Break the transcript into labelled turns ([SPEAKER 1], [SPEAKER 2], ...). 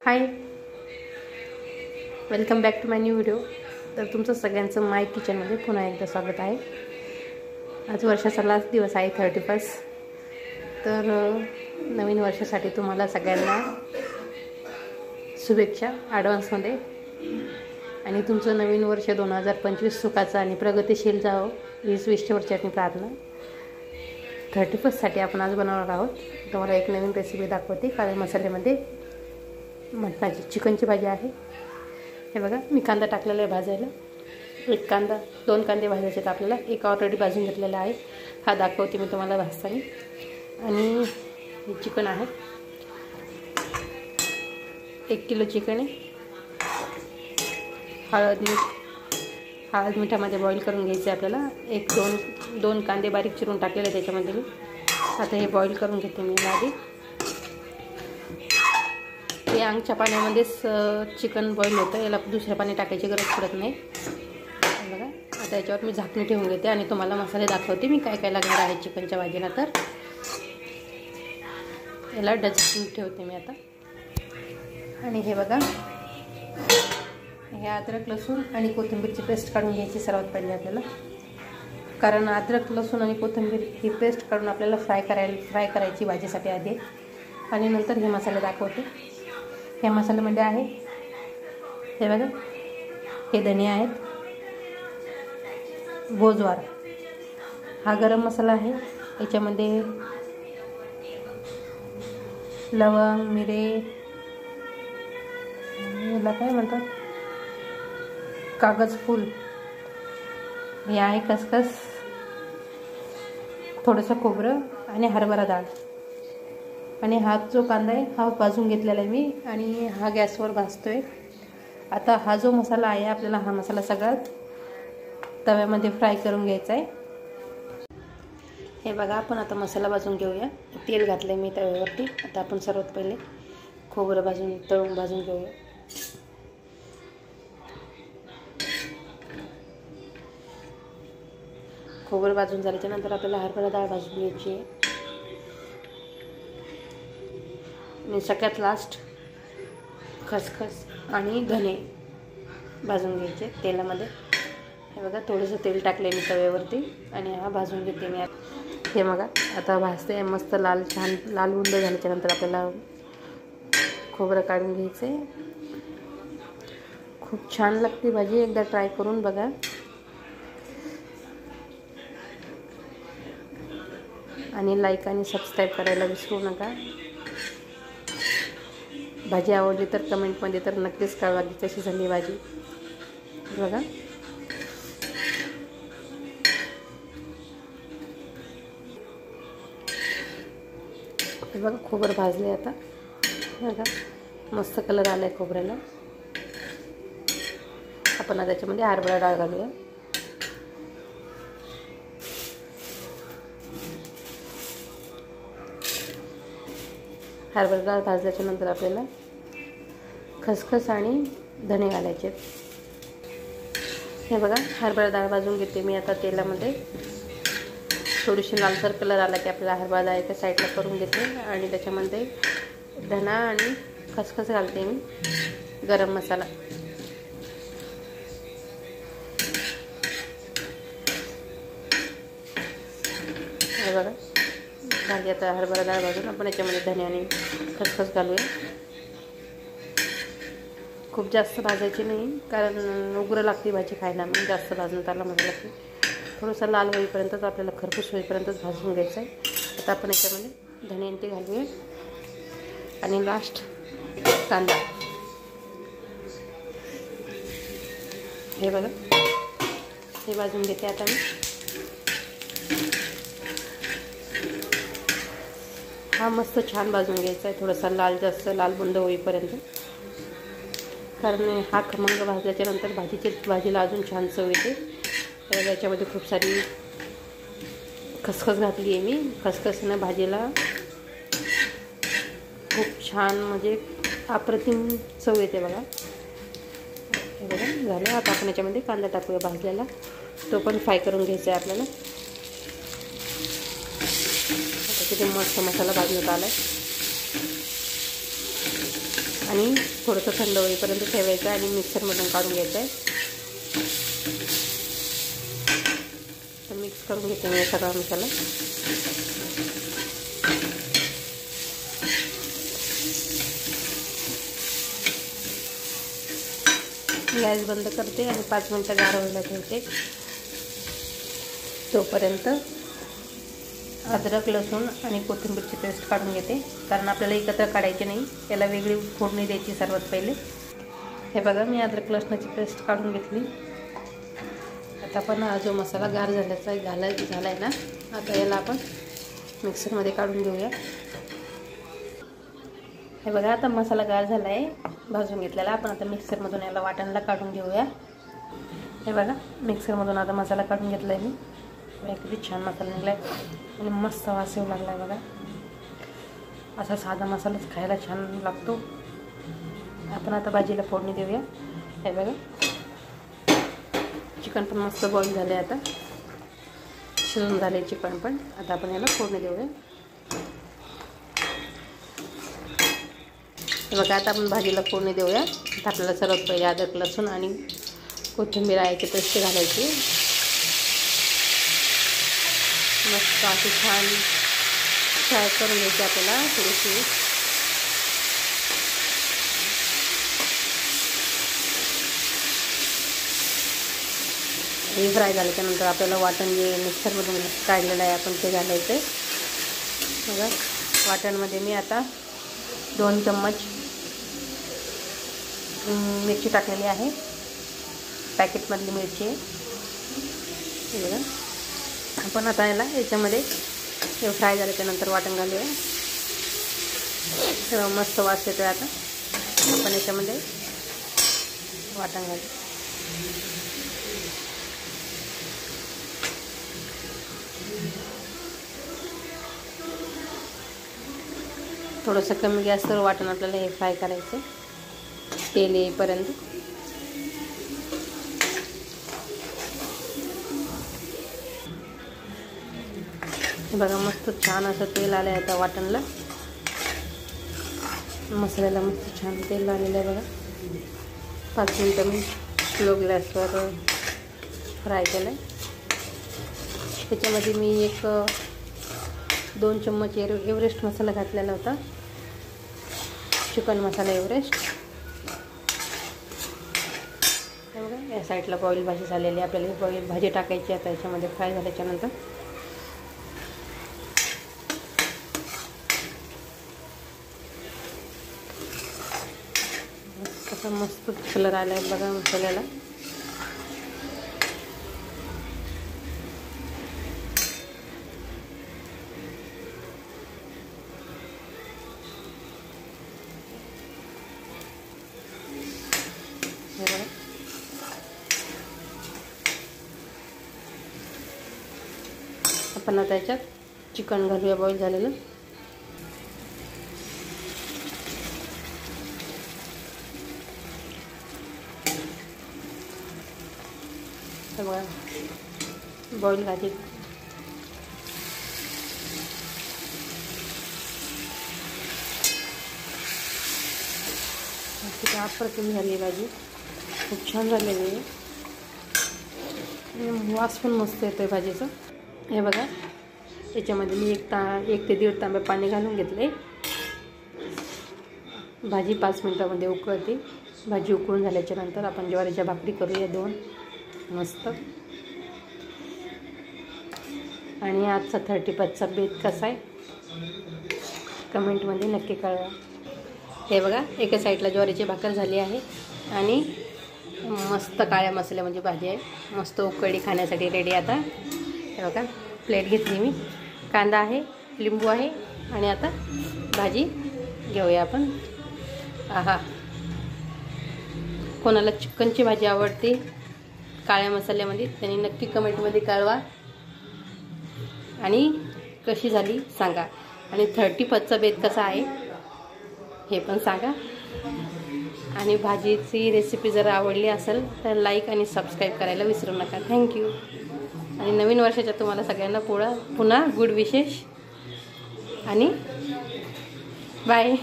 [SPEAKER 1] High, welcome back to my new video. तर तुमचं सगळ्यांचं माय किचनमध्ये पुन्हा एकदा स्वागत आहे. आज वर्षाचा लास्ट दिवस आहे 31. तर नवीन वर्षासाठी तुम्हाला सगळ्यांना शुभेच्छा ॲडव्हान्समध्ये. आणि तुमचं नवीन वर्ष 2025 सुखाचं आणि प्रगतिशील जावं हीच विष्ठेवरची प्रार्थना. 31साठी आपण आज बनवणार आहोत. तुम्हाला एक नवीन रेसिपी दाखवते. काळे मसाल्यामध्ये मटणाची चिकनची भाजी आहे. हे बघा, मी कांदा टाकलेला आहे भाजायला. एक कांदा, 2 कांदे भाजायचे आहेत आपल्याला. एक ऑलरेडी भाजून घेतलेला आहे, हा दाखवते मी तुम्हाला भाजताना. आणि हे चिकन आहे, 1 किलो चिकन आहे. हळद मिठामध्ये बॉईल करून घ्यायचे आपल्याला. दोन कांदे बारीक चिरून टाकलेले त्याच्यामध्ये मी. आता हे बॉईल करून घेते मी आधी. हे अंगच्या पाण्यामध्येच चिकन बॉईल होतं, याला दुसऱ्या पाणी टाकायची गरज पडत नाही. बघा, आता याच्यावर मी झाकणी ठेवून घेते आणि तुम्हाला मसाले दाखवते मी काय काय लागणार आहे चिकनच्या भाजीला. तर याला झाकून ठेवते मी आता. आणि हे बघा, हे अद्रक लसूण आणि कोथिंबीरची पेस्ट काढून घ्यायची सर्वात पहिले आपल्याला. कारण अद्रक लसूण आणि कोथिंबीर ही पेस्ट काढून आपल्याला फ्राय करायची भाजीसाठी आधी. आणि नंतर हे मसाले दाखवते. ह्या मसाल्यामध्ये आहे, हे बघा, हे धने आहेत, भोजवार, हा गरम मसाला आहे. याच्यामध्ये लवंग, मिरे, याला काय म्हणतात, कागज फूल, हे आहे खसखस, थोडंसं खोबरं आणि हरभरा डाळ. आणि हा जो कांदा आहे हा भाजून घेतलेला आहे मी आणि हा गॅसवर भाजतोय. आता हा जो मसाला आहे आपल्याला, हा मसाला सगळा तव्यामध्ये फ्राय करून घ्यायचा आहे. हे बघा, आपण आता मसाला भाजून घेऊया. तेल घातलं मी तव्यावरती. आता आपण सर्वात पहिले खोबरं तळून भाजून घेऊया. खोबरं भाजून झाल्याच्या नंतर आपल्याला हरभरा डाळ भाजून घ्यायची आहे. आणि सगळ्यात लास्ट खसखस आणि धने भाजून घ्यायचे तेलामध्ये. हे बघा, थोडंसं तेल टाकले मी तव्यावरती आणि हा भाजून घेते मी. हे बघा, आता भाजते मस्त छान लालबुंद झाल्याच्यानंतर आपल्याला खोबरं काढून घ्यायचं आहे. खूप छान लागते भाजी, एकदा ट्राय करून बघा. आणि लाईक आणि सबस्क्राईब करायला विसरू नका. भाजी आवडली तर कमेंटमध्ये तर नक्कीच कळवा की कशी झाली भाजी. बघा, हे बघा, खोबरं भाजले आता. बघा, मस्त कलर आला आहे खोबऱ्याला. आपण आता त्याच्यामध्ये हरभरा डाळ घालूया. हरभरा डाळ भाजल्याच्या नंतर आपल्याला खसखस आणि धने घालायचे. हे बघा, हरभरा डाळ भाजून घेते मी आता तेलामध्ये. थोडीशी लालसर कलर आला की आपल्याला हरभरा डाळ एका साईडला करून घेते आणि त्याच्यामध्ये धना आणि खसखस घालते मी, गरम मसाला. हे बघा, भाजी आता हरभरा डाळ भाजून आपण याच्यामध्ये धने आणि खसखस घालूया. खूप जास्त भाजायची नाही, कारण उग्र लागते भाजी खायला. मग जास्त भाजून त्याला मजा लागते. थोडंसं लाल होईपर्यंतच आपल्याला, खरपूस होईपर्यंतच भाजून घ्यायचं आहे. आता आपण याच्यामध्ये धने ते घालूया आणि लास्ट कांदा. हे बघा, हे भाजून घेते आता मी. हा मस्त छान भाजून घ्यायचा आहे, थोडासा जास्त लालबुंद होईपर्यंत. कारण हा खमंग भाजल्याच्या नंतर भाजीला अजून छान चव येते. तर याच्यामध्ये खूप सारी खसखस घातली आहे मी. खसखसीनं भाजीला खूप छान, म्हणजे अप्रतिम चव येते बघा. हे बघा, झालं. आता आपण याच्यामध्ये कांदा टाकूया भाजलेला. तो पण फ्राय करून घ्यायचा आहे आपल्याला. आता किती मस्त मसाला भाजण्यात आला आहे. आणि थोडंसं थंड होईपर्यंत ठेवायचं आणि मिक्सरमधून काढून घ्यायचं आहे. तर मिक्स करून घेते मी सगळा मसाला. गॅस बंद करते आणि 5 मिनिटं गार व्हायला ठेवते. तोपर्यंत अद्रक, लसूण आणि कोथिंबीरची पेस्ट काढून घेते, कारण आपल्याला एकत्र काढायची नाही, त्याला वेगळी फोडणी द्यायची सर्वात पहिले. हे बघा, मी अद्रक लसणाची पेस्ट काढून घेतली. आता आपण हा जो मसाला गार झाल्याचा झाला आहे ना, आता याला आपण मिक्सरमध्ये काढून घेऊया. हे बघा, आता मसाला गार झाला आहे भाजून घेतलेला. आपण आता मिक्सरमधून याला वाटणला काढून घेऊया. हे बघा, मिक्सरमधून आता मसाला काढून घेतला आहे मी. किती छान मसाला निघला आहे आणि मस्त वास येऊ लागला आहे बघा. असा साधा मसालाच खायला छान लागतो. आपण आता भाजीला फोडणी देऊया. हे बघा, चिकन पण मस्त बॉईल झाले, आता शिजून झाले चिकन पण. आता आपण याला फोडणी देऊया. हे बघा, आता आपण भाजीला फोडणी देऊया. आता आपल्याला सर्वात पहिले अद्रक, लसूण आणि कोथिंबीर याची पेस्ट घालायची. मस्त अशी छान फ्राय करून घ्यायची आपल्याला थोडीशी. हे फ्राय झाल्याच्यानंतर आपल्याला वाटण जे मिक्सरमधून काढलेलं आहे आपण ते घालायचं आहे. बघा, वाटणमध्ये मी आता 2 चम्मच मिरची टाकलेली आहे, पॅकेटमधली मिरची आहे. हे बघा, आपण आता याच्यामध्ये हे फ्राय झाल्याच्यानंतर वाटण घालूया. तेव्हा मस्त वास येतो. आता आपण याच्यामध्ये वाटण घालू. थोडंसं कमी गॅसवर वाटण आपल्याला हे फ्राय करायचं, तेल येईपर्यंत. बघा, मस्त छान असं तेल आलं आहे आता वाटणला. मसाल्याला मस्त छान तेल आलेलं आहे बघा. 5 मिनिटं मी स्लो गॅसवर फ्राय केलं आहे. त्याच्यामध्ये मी 2 चम्मच एव्हरेस्ट मसाला घातलेला होता, चिकन मसाला एव्हरेस्ट. हे बघा, या साईडला बॉईल भाजी झालेली आहे. आपल्याला बॉईल भाजी टाकायची आता याच्यामध्ये फ्राय झाल्याच्यानंतर. कसा मस्त कलर आला आहे बघा मसाल्याला. आपण आता याच्यात चिकन घालूया बॉईल झालेलं. तर बघा, बॉईल भाजी किती अप्रतिम झाली भाजी, खूप छान झालेली आहे. वास पण मस्त येतो आहे भाजीचा. हे बघा, याच्यामध्ये मी 1 ते 1.5 तांबे पाणी घालून घेतले. भाजी 5 मिनिटामध्ये उकळते. भाजी उकळून झाल्याच्यानंतर आपण ज्वारीच्या भाकरी करूया 2 मस्त. आणि आजचा 35चा बेत कसा आहे कमेंटमध्ये नक्की कळवा. हे बघा, एका साईडला ज्वारीची भाकर झाली आहे आणि मस्त काळ्या मसाल्यामध्ये भाजी आहे. मस्त उकळी खाण्यासाठी रेडी. आता हे बघा, प्लेट घेतली मी, कांदा आहे, लिंबू आहे आणि आता भाजी घेऊया आपण. आहा, कोणाला चिकनची भाजी आवडते काळ्या मसाल्यामध्ये त्यांनी नक्की कमेंटमध्ये कळवा आणि कशी झाली सांगा. आणि 35चा बेत कसा आहे हे पण सांगा. आणि भाजीची रेसिपी जर आवडली असेल तर लाईक आणि सबस्क्राईब करायला विसरू नका. थँक्यू. आणि नवीन वर्षाच्या तुम्हाला सगळ्यांना पुन्हा गुड विशेष आणि बाय.